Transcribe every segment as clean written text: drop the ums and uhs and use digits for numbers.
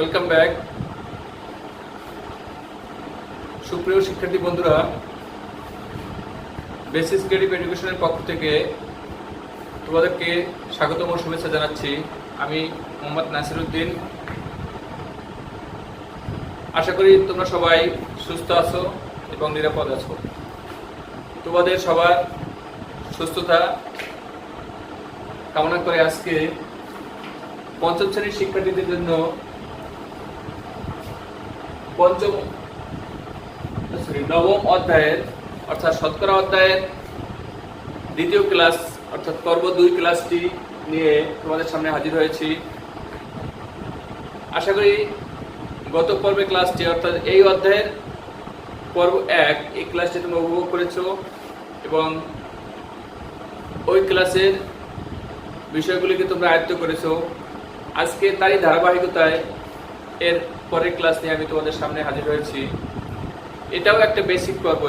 Welcome back. সুপ্রিয় শিক্ষার্থী বন্ধুরা, বেসিস ক্রিয়েটিভ এডুকেশনের পক্ষ থেকে তোমাদেরকে স্বাগতম ও শুভেচ্ছা জানাচ্ছি। আমি মোহাম্মদ নাসিরউদ্দিন। আশা করি তোমরা সবাই সুস্থ আছো এবং নিরাপদ আছো। তোমাদের সবার সুস্থতা কামনা করে আজকে পঞ্চম শ্রেণীর শিক্ষার্থীদের জন্য নবম অধ্যায়ের অর্থাৎ শতকরা অধ্যায়ের দ্বিতীয় ক্লাস অর্থাৎ পর্ব 2 ক্লাসটি নিয়ে তোমাদের সামনে হাজির হয়েছি। আশা করি গত পর্বে ক্লাসটি অর্থাৎ এই অধ্যায়ের পর্ব 1 এই ক্লাসটি তোমরা উপভোগ করেছো এবং ওই ক্লাসের বিষয়গুলিকে তোমরা আয়ত্ত করেছো। আজকে তারই ধারাবাহিকতায় এর পরের ক্লাস নিয়ে আমি তোমাদের সামনে হাজির হয়েছি। এটাও একটা বেসিক পর্ব,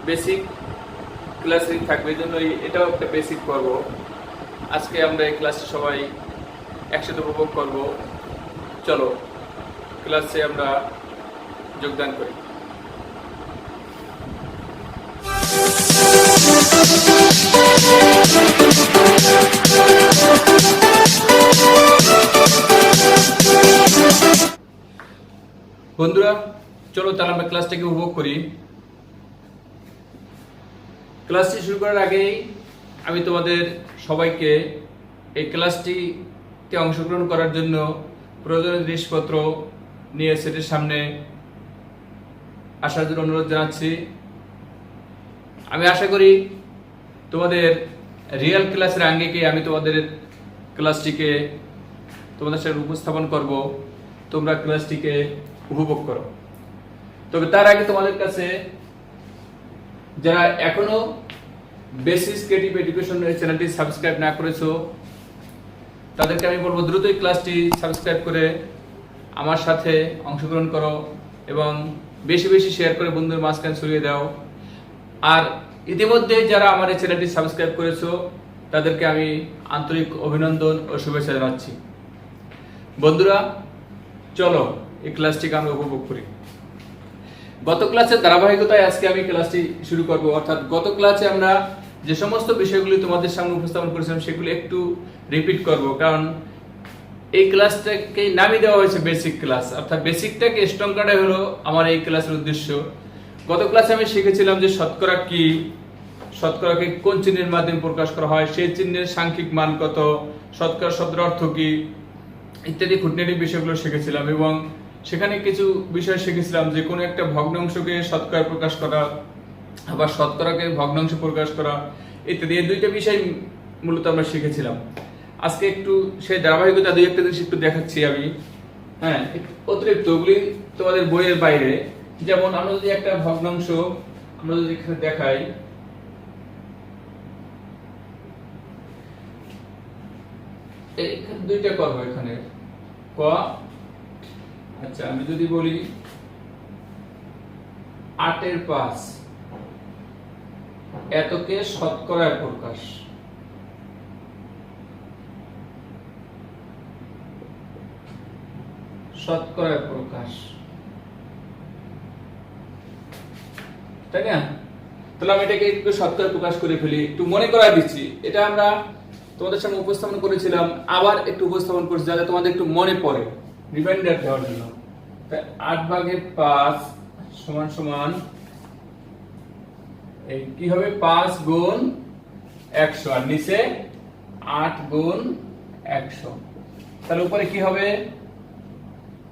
বেসিক ক্লাসই থাকবে, এই জন্য এটাও একটা বেসিক পর্ব। আজকে আমরা এই ক্লাসে সবাই একসাথে উপভোগ করব। চলো ক্লাসে আমরা যোগদান করি। বন্ধুরা, চলো তাহলে আমরা ক্লাসটাকে উপভোগ করি। ক্লাসটি শুরু করার আগেই আমি তোমাদের সবাইকে এই ক্লাসটিতে অংশগ্রহণ করার জন্য প্রয়োজনীয় জিনিসপত্র নিয়ে সেটের সামনে আসার জন্য অনুরোধ জানাচ্ছি। আমি আশা করি তোমাদের রিয়েল ক্লাসের আঙ্গিকে আমি তোমাদের ক্লাসটিকে তোমাদের সাথে উপস্থাপন করব। তোমরা ক্লাসটিকে উপভোগ করো। তবে তার আগে তোমাদের কাছে যারা এখনো বেসিস ক্রিয়েটিভ এডুকেশন চ্যানেলটি সাবস্ক্রাইব না করেছো তাদেরকে আমি বলবো দ্রুতই ক্লাসটি সাবস্ক্রাইব করে আমার সাথে অংশগ্রহণ করো এবং বেশি বেশি শেয়ার করে বন্ধুদের মাঝখানে ছড়িয়ে দাও। আর ইতিমধ্যে যারা আমার এই চ্যানেলটি সাবস্ক্রাইব করেছো তাদেরকে আমি আন্তরিক অভিনন্দন ও শুভেচ্ছা জানাচ্ছি। বন্ধুরা, চলো এই ক্লাসটিকে আমরা উপভোগ করি। গত ক্লাসের ধারাবাহিকতায় আজকে আমি ক্লাসটি শুরু করব। অর্থাৎ গত ক্লাসে আমরা যে সমস্ত বিষয়গুলি তোমাদের সামনে উপস্থাপন করেছিলাম সেগুলি একটু রিপিট করব, কারণ এই ক্লাসটাকে নামই দেওয়া হয়েছে বেসিক ক্লাস। অর্থাৎ বেসিকটাকে স্ট্রং করাই হলো আমার এই ক্লাসের উদ্দেশ্য। গত ক্লাসে আমি শিখেছিলাম যে শতকরা কি, শতকরাকে কোন চিহ্নের মাধ্যমে প্রকাশ করা হয়, সেই চিহ্নের সাংখ্যিক মান কত, শতকরা শব্দের অর্থ কি ইত্যাদি খুঁটিনাটি বিষয়গুলো শিখেছিলাম এবং সেখানে কিছু বিষয় শিখেছিলাম যে কোনো একটা ভগ্নাংশকে শতকরা প্রকাশ করা, আবার শতকরাকে ভগ্নাংশ প্রকাশ করা ইত্যাদি। এই দুইটা বিষয় মূলত আমরা শিখেছিলাম। আজকে একটু সেই ধারাবাহিকতা দুই একটা জিনিস একটু দেখাচ্ছি আমি। হ্যাঁ, অতিরিক্ত ওগুলি তোমাদের বইয়ের বাইরে। যেমন আমরা যদি একটা ভগ্নাংশ আমরা যদি এখানে দেখাই, এখানে দুইটা করবো এখানে ক। আচ্ছা, আমি যদি বলি 8/5 এতকে শতকরায় প্রকাশ, শতকরায় প্রকাশ, তাই না? তাহলে আমি এটাকে একটু শতকরায় প্রকাশ করে ফেলি। একটু মনে করায় দিচ্ছি, এটা আমরা তোমাদের সামনে উপস্থাপন করেছিলাম, আবার একটু উপস্থাপন করছি যাতে তোমাদের একটু মনে পড়ে, রিমাইন্ডার দেওয়ার জন্য। 8/5 সমান সমান এই কি হবে 5 গুণ 100 আর নিচে 8 গুণ 100। তাহলে উপরে কি হবে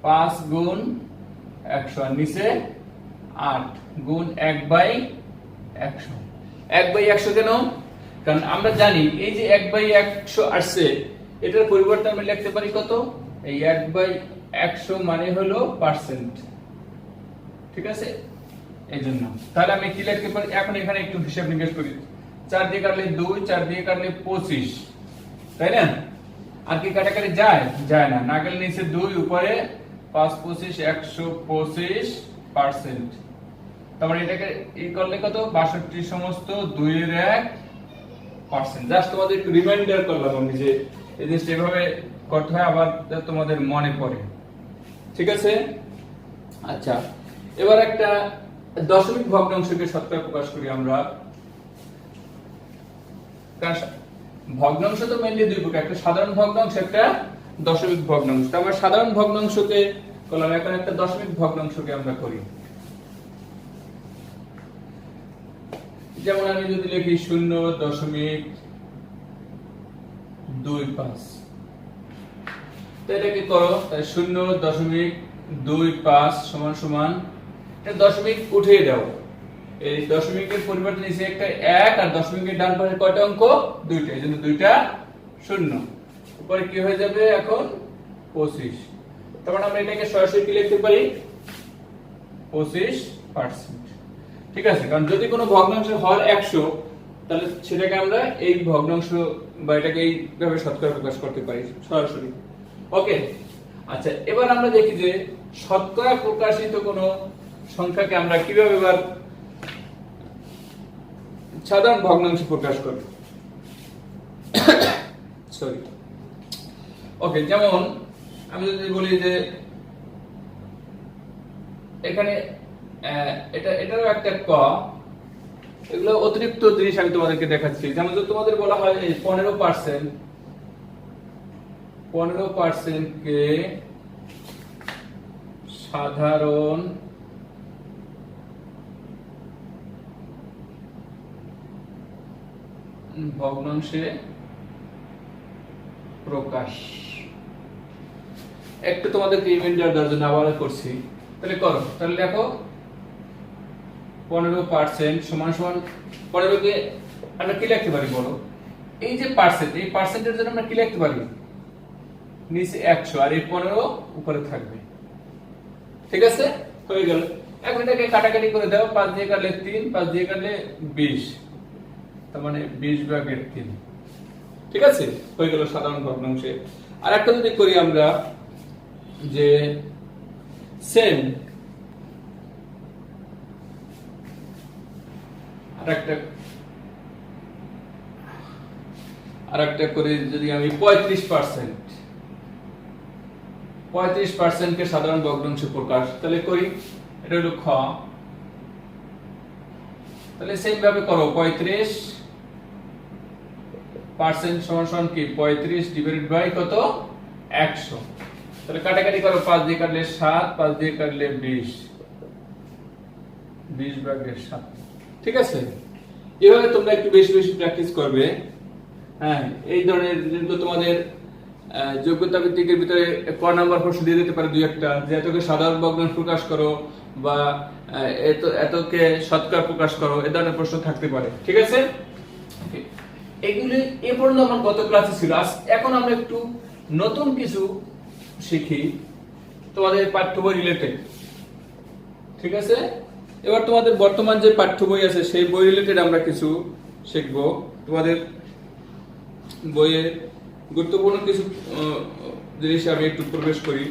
5 গুণ 100 আর নিচে 8 গুণ 1/100। 1/100 কেন? কারণ আমরা জানি এই যে 1/100 আসছে, এটার পরিবর্তে আমরা লিখতে পারি কত? এই 1/100 মানে হলো পার্সেন্ট। ঠিক আছে, এই জন্য তাহলে আমি কি লিখতে পারি এখন? এখানে একটু হিসাব নিকাশ করি। 4 দিয়ে কাটলে 2, 4 দিয়ে কাটলে 25, তাই না? আর কি কাটাকাটি যায়? যায় না। না গেলে নিচে 2, উপরে 5 25 125%। তারপরে এটাকে এই করলে কত? 62 সমস্ত 2/1%। জাস্ট তোমাদের একটু রিমাইন্ডার করলাম আমি যে এই জিনিসটা এভাবে করতে হয়, আবার তোমাদের মনে পড়ে। ঠিক আছে। আচ্ছা, এবার একটা দশমিক ভগ্নাংশকে শতকরা প্রকাশ করি আমরা। ভগ্নাংশ তো মেইনলি দুই প্রকার, একটা সাধারণ ভগ্নাংশ, একটা দশমিক ভগ্নাংশ। আমরা সাধারণ ভগ্নাংশকে করলাম, এখন একটা দশমিক ভগ্নাংশকে আমরা করি। যেমন আমি যদি লিখি 0.25, তো এটা কি করো, 0.25 সমান সমান এটা দশমিক উঠিয়ে দাও। এই দশমিকের পরিবর্তে নিচে একটা 1 আর দশমিকের ডান পাশে কয়টা অঙ্ক, দুইটা, এইজন্য দুইটা শূন্য। উপরে কি হয়ে যাবে এখন 25। তখন আমরা এটাকে সরাসরি কি লিখতে পারি, 25%। ঠিক আছে, কারণ যদি কোনো ভগ্নাংশের হর 100, তাহলে সেটাকে আমরা এই ভগ্নাংশ বা এটাকে এইভাবে শতকরা প্রকাশ করতে পারি সরাসরি। ওকে। আচ্ছা, এবার আমরা দেখি যে শতকরা প্রকাশিত কোনো সংখ্যাকে আমরা কিভাবে এবার সাধারণ ভগ্নাংশে প্রকাশ করব। সরি। ওকে, যেমন আমি যদি বলি যে এখানে এটারও একটা ক, এগুলো অতিরিক্ত জিনিস আমি তোমাদেরকে দেখাচ্ছি। যেমন যদি তোমাদের বলা হয় এই 15% কে সাধারণ ভগ্নাংশে প্রকাশ, একটু তোমাদেরকে রিমাইন্ডার দেওয়ার জন্য আবার করছি। তাহলে করো, তাহলে দেখো 15% সমান সমান 15 কে আমরা কি লিখতে পারি বলো, এই যে পার্সেন্ট, এই পার্সেন্টের জন্য আমরা কি লিখতে পারি, নিচে 100 আর এই 15 উপরে থাকবে। ঠিক আছে, হয়ে গেল। এখন এটাকে কাটাকাটি করে দাও, 5 দিয়ে কাটলে 3, 5 দিয়ে কাটলে 20, তার মানে 20/3। ঠিক আছে, হয়ে গেল সাধারণ ভগ্নাংশে। আর একটা যদি করি আমরা যে সেম আরেকটা করি, যদি আমি 35% কে সাধারণ ভগ্নাংশে প্রকাশ, তাহলে করি, এটা হলো খ। তাহলে সেম ভাবে করো, 35% সমান সমান কি 35 ডিভাইডেড বাই কত, 100। তাহলে কাটাকাটি করো, 5 দিয়ে কাটলে 7, 5 দিয়ে কাটলে 20, 20/7। ঠিক আছে, এভাবে তোমরা একটু বেশি বেশি প্র্যাকটিস করবে। হ্যাঁ, এই ধরনের যেগুলো তোমাদের যোগ্যতা ভিত্তিকের ভিতরে ক নাম্বার প্রশ্ন দিয়ে দিতে পারে দুই একটা, যে এতকে সাধারণ ভগ্নাংশ প্রকাশ করো বা এতকে শতকরা প্রকাশ করো, এই ধরনের প্রশ্ন থাকতে পারে। ঠিক আছে, এগুলি এ পর্যন্ত আমার গত ক্লাসে ছিল। এখন আমরা একটু নতুন কিছু শিখি তোমাদের পাঠ্য বই রিলেটেড। ঠিক আছে, এবার তোমাদের বর্তমান যে পাঠ্য বই আছে সেই বই রিলেটেড আমরা কিছু শিখব। তোমাদের বইয়ে গুরুত্বপূর্ণ কিছু জিনিস আমি একটু প্রবেশ করি।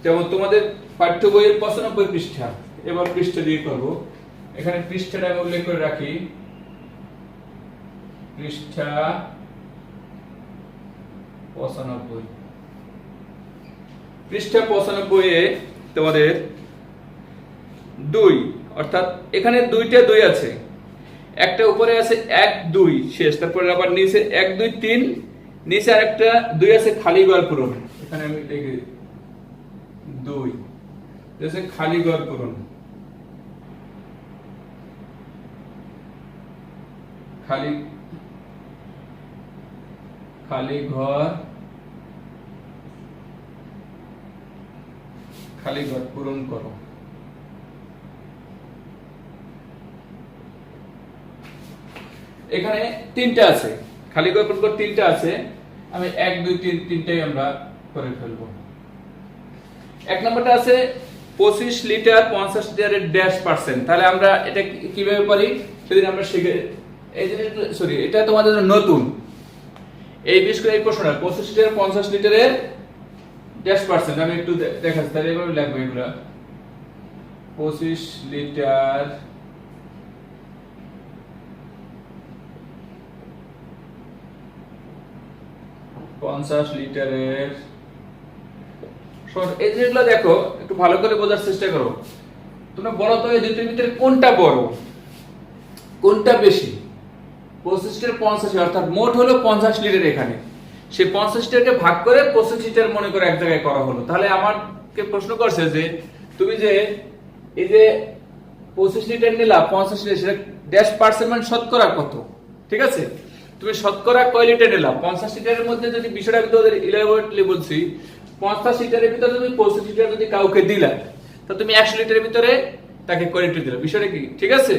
যেমন তোমাদের পাঠ্য বইয়ের 95 পৃষ্ঠা, এবার পৃষ্ঠা দিয়ে করব। এখানে পৃষ্ঠাটা আমি উল্লেখ করে রাখি, পৃষ্ঠা 95। পৃষ্ঠা 95 এ তোমাদের 2, অর্থাৎ এখানে দুইটা 2 আছে, একটা উপরে আছে 1 2 শেষ, তারপরে আবার নিচে 1 2 3, নিচে আরেকটা 2 আছে খালি ঘর পূরণ। এখানে আমি লিখি 2 আছে খালি ঘর পূরণ, খালি ঘর পূরণ করো। এখানে 3টা আছে, খালি ঘর পূরণ করতে 3টা আছে, আমি 1 2 3 তিনটাই আমরা করে ফেলব। এক নম্বরটা আছে 25 লিটার 50 লিটারের ড্যাশ পার্সেন্ট। তাহলে আমরা এটা কিভাবে পারি সেদিন আমরা শিখে, এই যে সরি, এটা তোমাদের জন্য নতুন, এই বিশেষ করে এই প্রশ্নটা 25 লিটার 50 লিটারের ড্যাশ পার্সেন্ট আমি একটু দেখাচ্ছি। তাহলে এভাবে লিখবো, এগুলা 25 লিটার 50 লিটারের এই জিনিসগুলো দেখো, একটু ভালো করে বোঝার চেষ্টা করো। তোমরা বলো তো এই দুটোর ভিতরে কোনটা বড়, কোনটা বেশি? 25 লিটার 85, অর্থাৎ মোট হলো 50 লিটার। এখানে সেই 50 লিটারকে ভাগ করে 25 লিটার মনে করে এক জায়গায় করা হলো। তাহলে আমাকে প্রশ্ন করছে যে তুমি যে এই যে 25 লিটার নিলা, 50 লিটার, সেটা ড্যাশ পার্সেন্ট মানে শতকরা কত? ঠিক আছে, তুমি শতকরা কয় লিটার নিলা? 50 লিটারের মধ্যে যদি বিষয়টা আমি তোমাদের ইলাবোরেটলি বলছি, 50 লিটারের ভিতরে তুমি 25 লিটার যদি কাউকে দিলা, তো তুমি 100 লিটারের ভিতরে তাকে কয় লিটার দিলা? বিষয়টা কি? ঠিক আছে,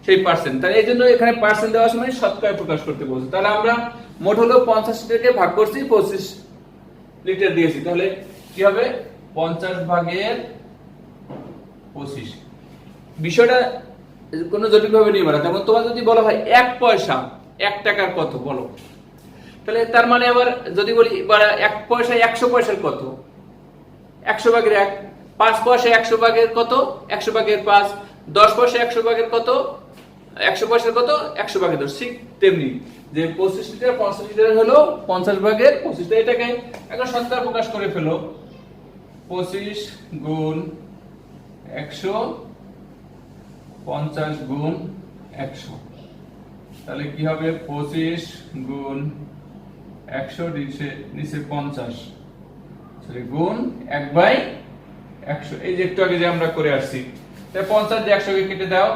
সেই পার্সেন্ট। তাহলে এই জন্য এখানে পার্সেন্ট দেওয়ার সময় শতকরা প্রকাশ করতে বলছে। তাহলে আমরা মোট হলো 50 লিটারকে ভাগ করছি, 25 লিটার দিয়েছি। তাহলে কি হবে? 50 ভাগের 25। বিষয়টা কোনো জটিল ভাবে নিয়ে না। যেমন তোমার যদি বলা হয় 1 পয়সা, 1 টাকার কত বলো, তাহলে তার মানে আবার যদি বলি 1 পয়সা 100 পয়সার কত? 100 ভাগের 1। 5 পয়সা 100 ভাগের কত? 100 ভাগের 5। 10 পয়সা 100 ভাগের কত? 100 পয়সার কত? 100 ভাগের 10। ঠিক তেমনি যে 25 লিটার 50 লিটার হলো 50 ভাগের 25। এটাকে এখন শতকরা প্রকাশ করে ফেলো। 25 গুণ 100, 50 গুণ 100। তাহলে কি হবে? 25 গুণ 100 নিচে 50 গুণ 1/100। এই যে একটু আগে যে আমরা করে আসছি, তাই 50 দিয়ে 100 কে কেটে দাও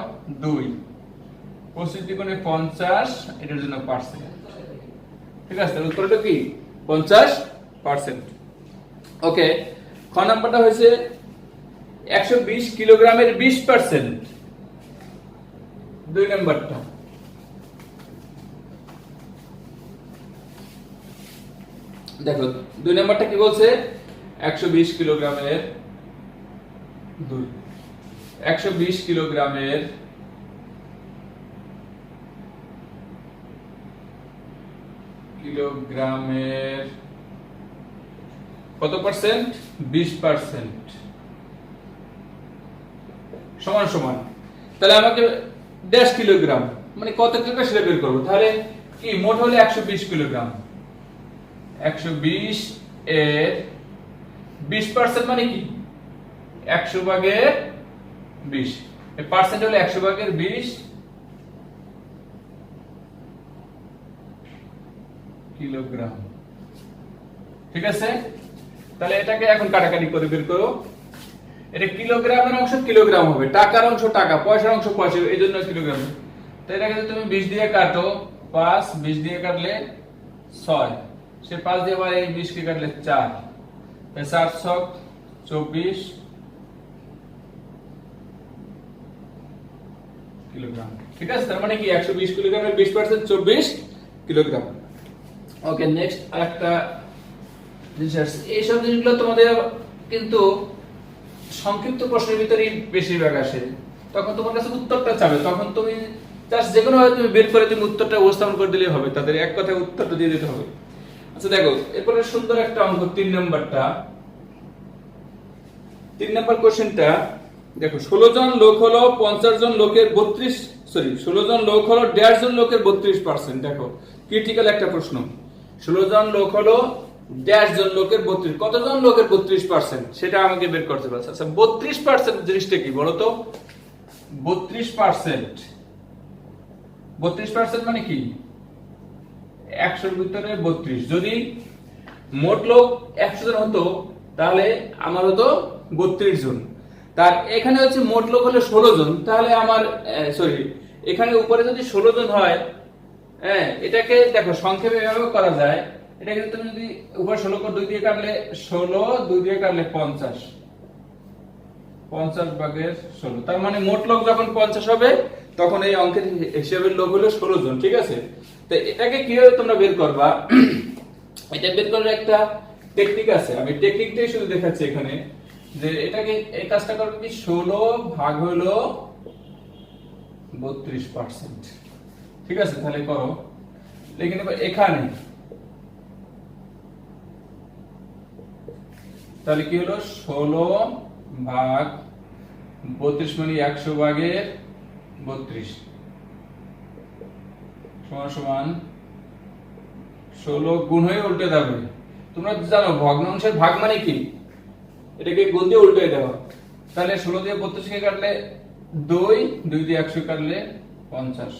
2। 25 দ্বিগুণে 50, এটার জন্য পার্সেন্ট। ঠিক আছে, তাহলে উত্তরটা কি? 50%। ওকে, খ নাম্বারটা হয়েছে 120 কিলোগ্রামের 20%। 2 নাম্বারটা দেখো, 2 নাম্বারটা কি বলছে? 120 কিলোগ্রামের 120 কিলোগ্রামের কত পার্সেন্ট? 20% সমান সমান। তাহলে আমাকে ড্যাশ কিলোগ্রাম মানে কত কিলোগ্রাম সেটা বের করবো। তাহলে কি মোট হলো 120 কিলোগ্রাম। 120 এর 20% মানে কি? 100 ভাগের 20। এই পার্সেন্ট হলো 100 ভাগের 20 কিলোগ্রাম। ঠিক আছে, তাহলে এটাকে এখন কাটাকাটি করে বের করো। এটা কিলোগ্রামের অংশ কিলোগ্রাম হবে, টাকার অংশ টাকা, পয়সার অংশ পয়সা, এই জন্য কিলোগ্রাম। তো এটাকে যদি তুমি 20 দিয়ে কাটো, 5 20 দিয়ে কাটলে 6, সে 5 দিয়ে আবার এই 20 কে কাটলে 4, 4 ছক 24 কিলোগ্রাম। ঠিক আছে, তার মানে কি 120 কিলোগ্রামের 20% 24 কিলোগ্রাম। ওকে, নেক্সট আরেকটা জিনিস আছে। এইসব জিনিসগুলো তোমাদের কিন্তু সংক্ষিপ্ত প্রশ্নের ভিতরেই বেশিরভাগ আসে। তখন তোমার কাছে উত্তরটা চাবে, তখন তুমি জাস্ট যে কোনো ভাবে তুমি বের করে তুমি উত্তরটা উপস্থাপন করে দিলেই হবে, তাদের এক কথায় উত্তরটা দিয়ে দিতে হবে। আচ্ছা দেখো, এরপরে সুন্দর একটা অঙ্ক 3 নাম্বারটা। 3 নাম্বার কোশ্চেনটা দেখো, 16 জন লোক হলো 50 জন লোকের 16 জন লোক হলো 1.5 জন লোকের 32%। দেখো ক্রিটিক্যাল একটা প্রশ্ন। 16 জন লোক হলো 1.5 জন লোকের 32, কতজন লোকের 32% সেটা আমাকে বের করতে বলছে। আচ্ছা 32% জিনিসটা কি বলো তো? 32% 32% মানে কি? 100 এর ভিতরে 32। যদি মোট লোক 100 জন হতো তাহলে আমার হতো 32 জন। তার এখানে হচ্ছে মোট লোক হলো 16 জন, তাহলে আমার সরি, এখানে উপরে যদি 16 জন হয়, হ্যাঁ এটাকে দেখো সংক্ষেপে এভাবে করা যায়। এটাকে তুমি যদি উপরে 16 করে 2 দিয়ে কাটলে 16, 2 দিয়ে কাটলে 50, 50 ভাগের 16। তার মানে মোট লোক যখন 50 হবে তখন এই অঙ্কের হিসাবের লোক হলো 16 জন। ঠিক আছে, তো এটাকে কিভাবে তোমরা বের করবা, এটা বের করার একটা টেকনিক আছে। আমি টেকনিকটাই শুধু দেখাচ্ছি এখানে, যে এটাকে এই কাজটা করবে কি 16 ভাগ হলো 32%। ঠিক আছে, তাহলে করো, লিখে নেব এখানে। তাহলে কি হলো 16 ভাগ 32 মানে 100 ভাগের 32 সমান সমান 16 গুণ হয়ে উল্টে যাবে। তোমরা জানো ভগ্নাংশের ভাগ মানে কি? এটাকে গুণ দিয়ে উল্টে দেওয়া। তাহলে 16 দিয়ে 32 কে কাটলে 2, 2 দিয়ে 100 কাটলে 50,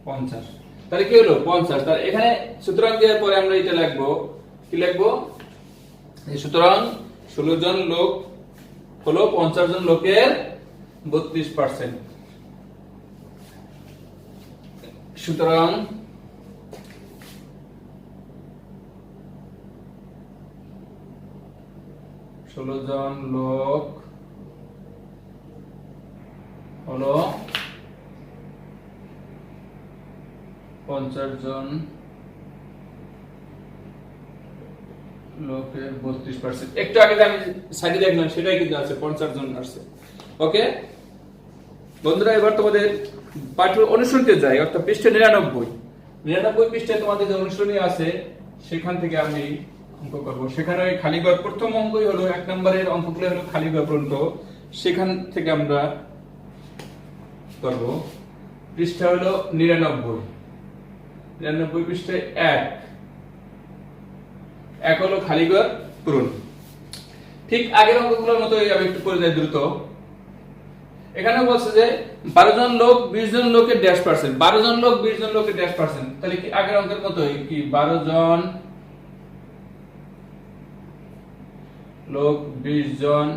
50। তাহলে কি হলো 50। তাহলে এখানে সুতরাং দেওয়ার পরে আমরা এটা লিখবো, কি লিখবো, সুতরাং 16 জন লোক হলো 50 জন লোকের 32%। সুতরাং 16 জন লোক হলো 50 জন লোকের 32%। একটু আগে আমি সাইডে দেখলাম সেটাই কিন্তু আছে, 50 জন আসছে। ওকে বন্ধুরা, এবার তোমাদের পাঠ্য অনুসরণে যাই, অর্থাৎ পৃষ্ঠা 99 পৃষ্ঠায় তোমাদের যে অনুসরণী আছে সেখান থেকে আমি অঙ্ক করব। সেখানে ওই খালি ঘর প্রথম অঙ্কই হলো 1 নম্বরের অঙ্কগুলো হলো খালি ঘর পর্যন্ত, সেখান থেকে আমরা করব। পৃষ্ঠা হলো 99 পৃষ্ঠায় 1 হলো খালি ঘর পূরণ। ঠিক আগের অঙ্কগুলোর মতোই আমি একটু করে যাই দ্রুত। এখানে বলছে যে 12 জন লোক 20 জন লোকের %, 12 জন লোক 20 জন লোকের %। তাহলে কি আগের অঙ্কের মতোই কি 12 জন লোক 20 জন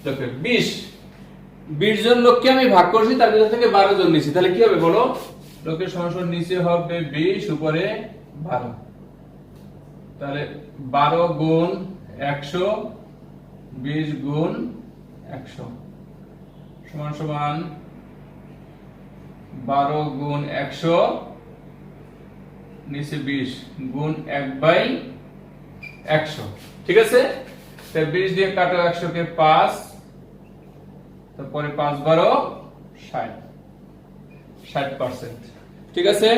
লোকের 20 জন লোককে আমি ভাগ করছি, তার ভিতর থেকে 12 জন নিয়েছি। তাহলে কি হবে বলো, লোকের সমান নিচে হবে 20 উপরে 12। তাহলে 12 গুণ 100, 20 গুণ 100 সমান সমান 12 গুণ 100 নিচে 20 গুণ 1/100। ঠিক আছে, তাই 20 দিয়ে কাটো 100 কে 5, তারপরে 5 12 60%। ঠিক আছে,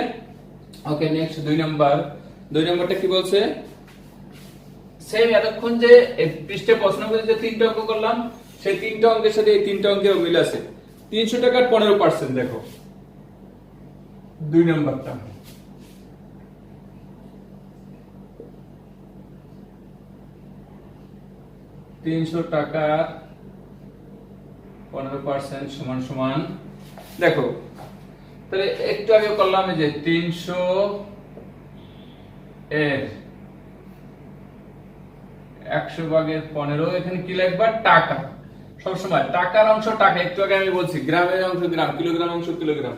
ওকে নেক্সট 2 নম্বরটা কি বলছে, সেম এতক্ষণ যে পৃষ্ঠে প্রশ্ন করে যে 3টা অঙ্ক করলাম সেই 3টা অঙ্কের সাথে এই 3টা অঙ্কের মিল আছে। 300 টাকার 15%। দেখো 2 নম্বরটা, টাকার 15% সমান সমান, দেখো তাহলে একটু আগে করলাম যে 300 এর 100 ভাগের 15। এখানে কি লিখবা, টাকা। সব সময় টাকার অংশ টাকা, একটু আগে আমি বলছি গ্রামের অংশ গ্রাম, কিলোগ্রাম অংশ কিলোগ্রাম।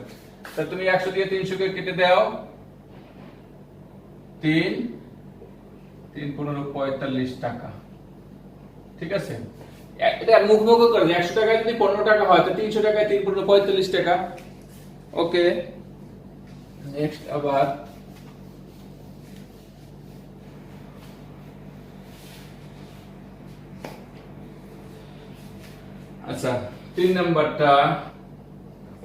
তাহলে তুমি 100 দিয়ে 300 কে কেটে দাও, 3 15 45 টাকা। ঠিক আছে, এটা মুখমুখ করে 100 টাকায় যদি 15 টাকা হয় তো 300 টাকায় 3 15 45 টাকা। ওকে নেক্সট আবার আচ্ছা 3 নাম্বারটা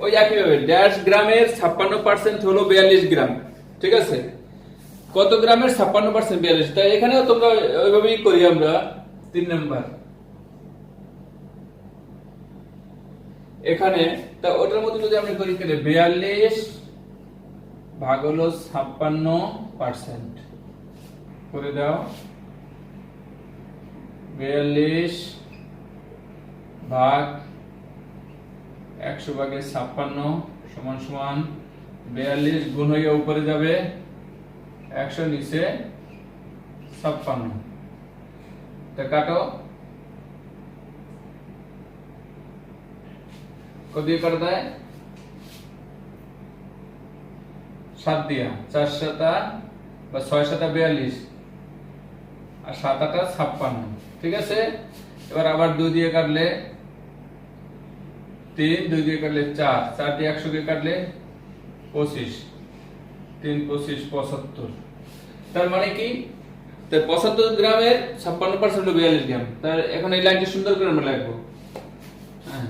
ওই একই ভাবে ড্যাশ গ্রামের 56% হলো 42 গ্রাম। ঠিক আছে, কত গ্রামের 56% 42, তাই এখানেও তোমরা ওইভাবেই করি আমরা। 3 নাম্বার এখানে তা ওটার মধ্যে যদি আমরা করি তাহলে 42 ভাগ হলো 56% করে দাও। 42 ভাগ 100 ভাগে 56 সমান সমান 42 গুণ হয়ে উপরে যাবে 100 নিচে 56। তা কাটো, কত দিয়ে কাটা দেয়, 7 দিয়া, 4 7 বা 6 7 42 আর 7 8 56। ঠিক আছে, এবার আবার 2 দিয়ে কাটলে 3, 2 দিয়ে কাটলে 4, 4 দিয়ে 100 কে কাটলে 25, 3 25 75। তার মানে কি, 75 গ্রামের 56% হলো 42 গ্রাম। তার এখন এই লাইনটা সুন্দর করে আমরা লিখবো, হ্যাঁ,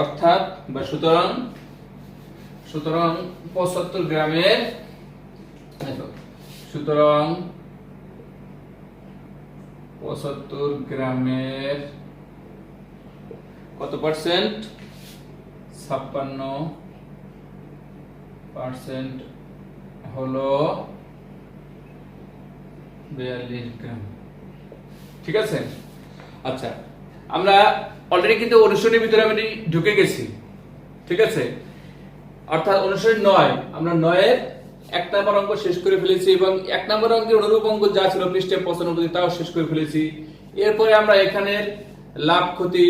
অর্থাৎ বা সুতরাং 75 গ্রামের, সুতরাং 75 গ্রামের কত পার্সেন্ট, 56% হলো 42 গ্রাম। ঠিক আছে, আচ্ছা আমরা অলরেডি কিন্তু অনুশীলনের ভিতরে আমি ঢুকে গেছি। ঠিক আছে, অর্থাৎ অনুশীলন 9 আমরা 9 এর 1 নম্বর অঙ্ক শেষ করে ফেলেছি এবং 1 নম্বর অঙ্কের অনুরূপ অঙ্ক যা ছিল পৃষ্ঠা 95 তাও শেষ করে ফেলেছি। এরপরে আমরা এখানের লাভ ক্ষতি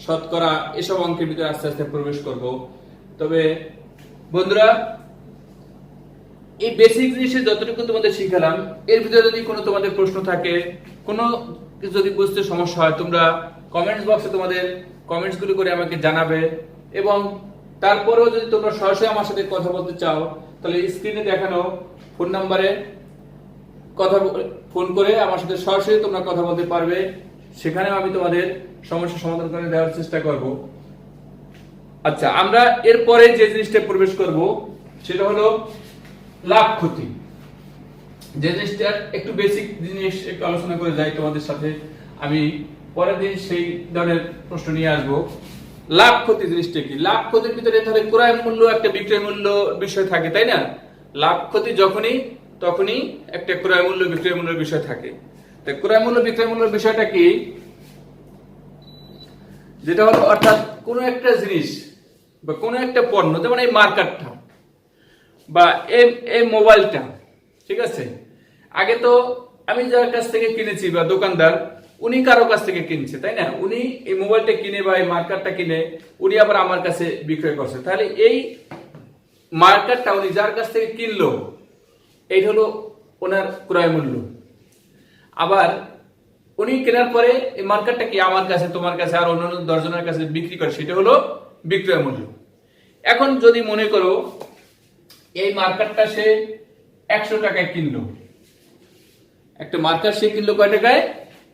শতকরা এসব অঙ্কের ভিতরে আস্তে আস্তে প্রবেশ করব। তবে বন্ধুরা, এই বেসিক জিনিসে যতটুকু তোমাদের শিখালাম এর ভিতরে যদি কোনো তোমাদের প্রশ্ন থাকে, কোনো কিছু যদি বুঝতে সমস্যা হয়, তোমরা কমেন্টস বক্সে তোমাদের কমেন্টস গুলো করে আমাকে জানাবে। এবং তারপরেও যদি তোমরা সরাসরি আমার সাথে কথা বলতে চাও তাহলে স্ক্রিনে দেখানো ফোন নাম্বারে ফোন করে আমার সাথে সরাসরি তোমরা কথা বলতে পারবে। সেখানেও আমি তোমাদের সমস্যার সমাধান করে দেওয়ার চেষ্টা করব। আচ্ছা, আমরা এরপরে যে জিনিসটা প্রবেশ করব সেটা হলো লাভ ক্ষতি। যে জিনিসটা একটু বেসিক জিনিস একটু আলোচনা করে যাই তোমাদের সাথে, আমি পরের দিন সেই ধরনের প্রশ্ন নিয়ে আসবো। লাভ ক্ষতি জিনিসটা কি? লাভ ক্ষতির ভিতরে তাহলে ক্রয় মূল্য একটা বিক্রয় মূল্য বিষয় থাকে, তাই না? লাভ ক্ষতি যখনই তখনই একটা ক্রয় মূল্য বিক্রয় মূল্যের বিষয় থাকে। তাই ক্রয় মূল্য বিক্রয় মূল্যের বিষয়টা কি? যেটা হলো অর্থাৎ কোনো একটা জিনিস বা কোনো একটা পণ্য, যেমন এই মার্কারটা বা এই মোবাইলটা, ঠিক আছে, আগে তো আমি যার কাছ থেকে কিনেছি বা দোকানদার উনি কারো কাছ থেকে কিনছে, তাই না? উনি এই মোবাইলটা কিনে বা এই মার্কারটা কিনে উনি আবার আমার কাছে বিক্রয় করছে। তাহলে এই মার্কারটা উনি যার কাছ থেকে কিনলো এই হলো ওনার ক্রয় মূল্য। আবার উনি কেনার পরে এই মার্কারটা কি আমার কাছে, তোমার কাছে আর অন্যান্য 10 জনের কাছে বিক্রি করে, সেটা হলো বিক্রয় মূল্য। এখন যদি মনে করো এই মার্কারটা সে 100 টাকায় কিনলো, একটা মার্কার সে কিনলো কয় টাকায়?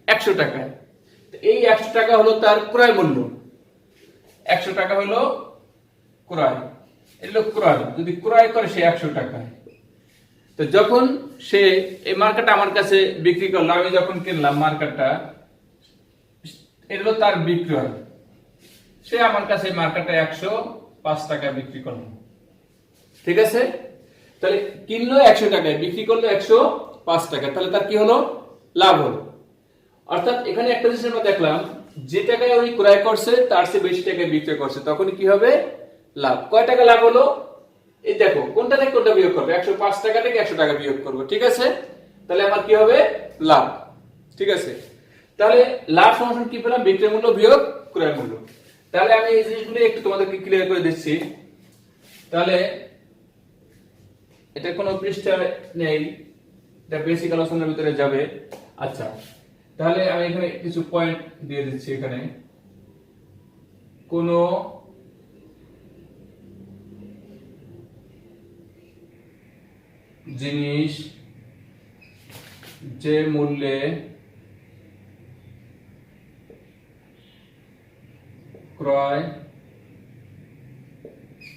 100 টাকায়। এই 100 টাকা হলো তার ক্রয় মূল্য। 100 টাকা হলো ক্রয়, এটা ক্রয়। যদি ক্রয় করে সে 100 টাকায়, তো যখন সে এই মার্কারটা আমার কাছে বিক্রি করলো, আমি যখন কিনলাম মার্কারটা, এটা হলো তার বিক্রয়। সে আমার কাছে মার্কারটা 105 টাকায় বিক্রি করলো। ঠিক আছে, তাহলে কিনলো 100 টাকায়, বিক্রি করলো 105 টাকায়, তাহলে তার কি হলো? লাভ হলো। অর্থাৎ এখানে একটা জিনিস আমরা দেখলাম, যে টাকায় উনি ক্রয় করছে তার চেয়ে বেশি টাকায় বিক্রয় করছে, তখন কি হবে? লাভ। কয় টাকা লাভ হলো? এই দেখো, কোনটা থেকে কোনটা বিয়োগ করবে? 105 টাকা থেকে 100 টাকা বিয়োগ করবো। ঠিক আছে, তাহলে আমার কি হবে? লাভ। ঠিক আছে, তাহলে লাভ সমান কি পেলাম? বিক্রয় মূল্য বিয়োগ ক্রয় মূল্য। তাহলে আমি এই জিনিসগুলো একটু তোমাদেরকে ক্লিয়ার করে দিচ্ছি। তাহলে এটা কোনো পৃষ্ঠা নেই, এটা বেসিক আলোচনার ভিতরে যাবে। আচ্ছা, তাহলে আমি এখানে কিছু পয়েন্ট দিয়ে দিচ্ছি। এখানে কোন জিনিস যে মূল্যে ক্রয়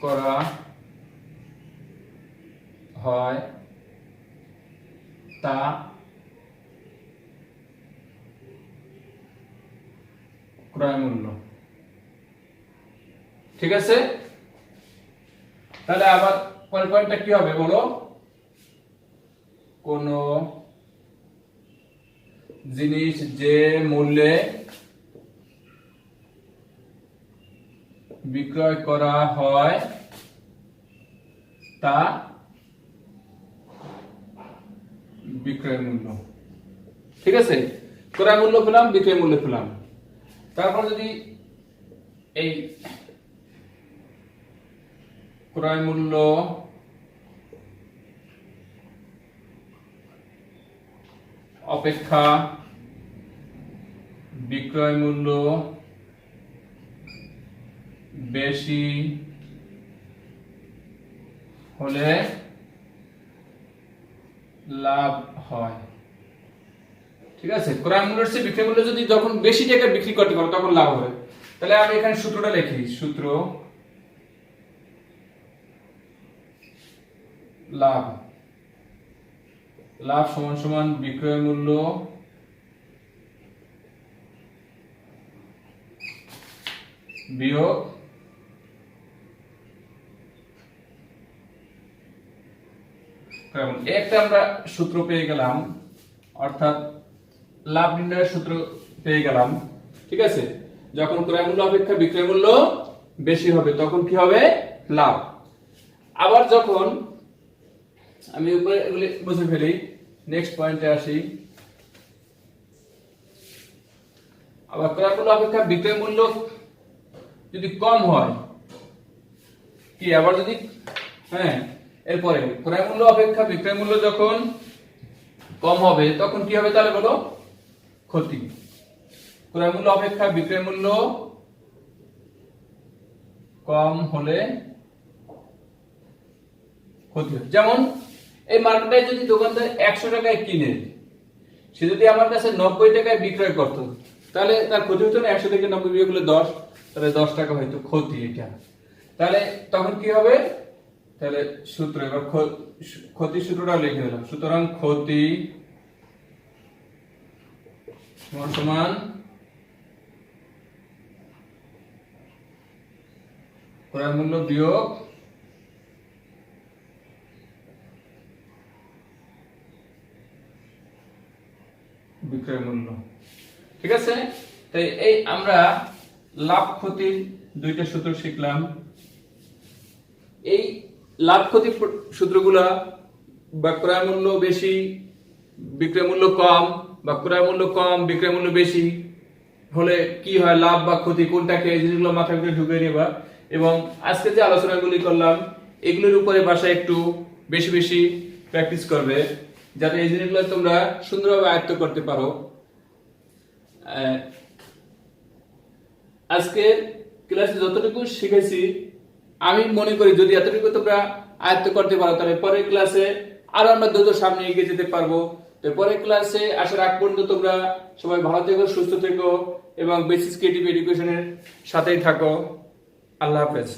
করা হয় তা ক্রয় মূল্য। ঠিক আছে, তাহলে আবার পরের পয়েন্টটা কি হবে বলো? কোন জিনিস যে মূল্যে বিক্রয় করা হয় তা বিক্রয় মূল্য। ঠিক আছে, ক্রয় মূল্য পেলাম, বিক্রয় মূল্য পেলাম। তারপর যদি এই ক্রয় মূল্য অপেক্ষা বিক্রয় মূল্য বেশি হলে লাভ হয়। ঠিক আছে, ক্রয় মূল্যের চেয়ে বিক্রয় মূল্য যদি যখন বেশি টাকা বিক্রি করতে পারো তখন লাভ হবে। তাহলে আমি এখানে সূত্রটা লিখি। সূত্র লাভ, লাভ সমান সমান বিক্রয় মূল্য বিয়োগ একটা আমরা সূত্র পেয়ে গেলাম। অর্থাৎ লাভ নির্ণয়ের সূত্র পেয়ে গেলাম। ঠিক আছে, যখন ক্রয় মূল্য অপেক্ষা বিক্রয় মূল্য বেশি হবে তখন কি হবে? লাভ। আবার যখন আমি উপরে এগুলি বুঝে ফেলি, নেক্সট পয়েন্টে আসি। আবার ক্রয় মূল্য অপেক্ষা বিক্রয় মূল্য যদি কম হয়, কি আবার যদি এরপরে ক্রয় মূল্য অপেক্ষা বিক্রয় মূল্য যখন কম হবে তখন কি হবে তাহলে বলো? ক্ষতি। ক্রয় মূল্য অপেক্ষা বিক্রয় মূল্য কম হলে ক্ষতি হয়। যেমন এই মার্কেটে যদি দোকানদার 100 টাকায় কিনে, সে যদি আমার কাছে 90 টাকায় বিক্রয় করত, তাহলে তার ক্ষতি হতো না? 100 থেকে 90 বিয়োগ করলে 10, তাহলে 10 টাকা হয়তো ক্ষতি। এটা তাহলে তখন কি হবে? তাহলে সূত্র, এবার ক্ষতির সূত্রটা লিখে দিলাম। সুতরাং ক্ষতি সমান ক্রয় মূল্য বিয়োগ বিক্রয় মূল্য। ঠিক আছে, তাই এই আমরা লাভ ক্ষতির দুইটা সূত্র শিখলাম। এই লাভ ক্ষতি সূত্রগুলা বা ক্রয় মূল্য বেশি বিক্রয় মূল্য কম, বা ক্রয় মূল্য কম বিক্রয় মূল্য বেশি হলে কি হয়, লাভ বা ক্ষতি কোনটাকে, এই জিনিসগুলো মাথায় করে ঢুকিয়ে নেবা। এবং আজকে যে আলোচনাগুলি করলাম এগুলোর উপরে বাসায় একটু বেশি বেশি প্র্যাকটিস করবে, যাতে এই জিনিসগুলো তোমরা সুন্দরভাবে আয়ত্ত করতে পারো। আজকের ক্লাসে যতটুকু শিখেছি আমি মনে করি যদি এতটুকু তোমরা আয়ত্ত করতে পারো তাহলে পরের ক্লাসে আরো আমরা দ্রুত সামনে এগিয়ে যেতে পারবো। তো পরের ক্লাসে আসার আগ পর্যন্ত তোমরা সবাই ভালো থেকো, সুস্থ থেকো এবং বেসিক ক্রিয়েটিভ এডুকেশনের সাথেই থাকো। আল্লাহ হাফেজ।